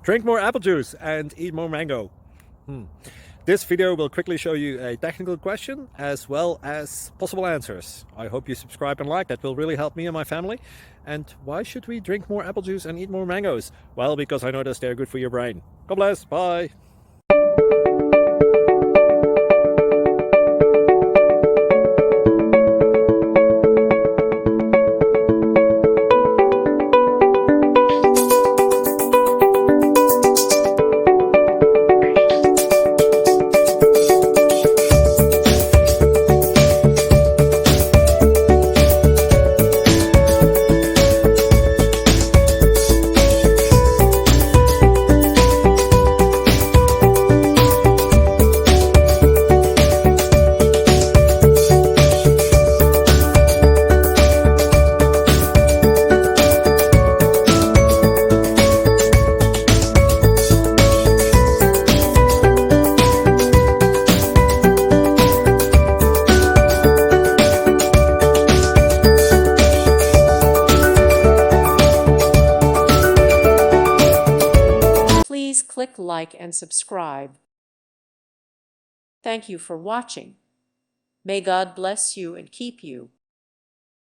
Drink more apple juice and eat more mango. This video will quickly show you a technical question as well as possible answers. I hope you subscribe and like, that will really help me and my family. And why should we drink more apple juice and eat more mangoes? Well, because I noticed they're good for your brain. God bless, bye. Please click like and subscribe. Thank you for watching. May God bless you and keep you.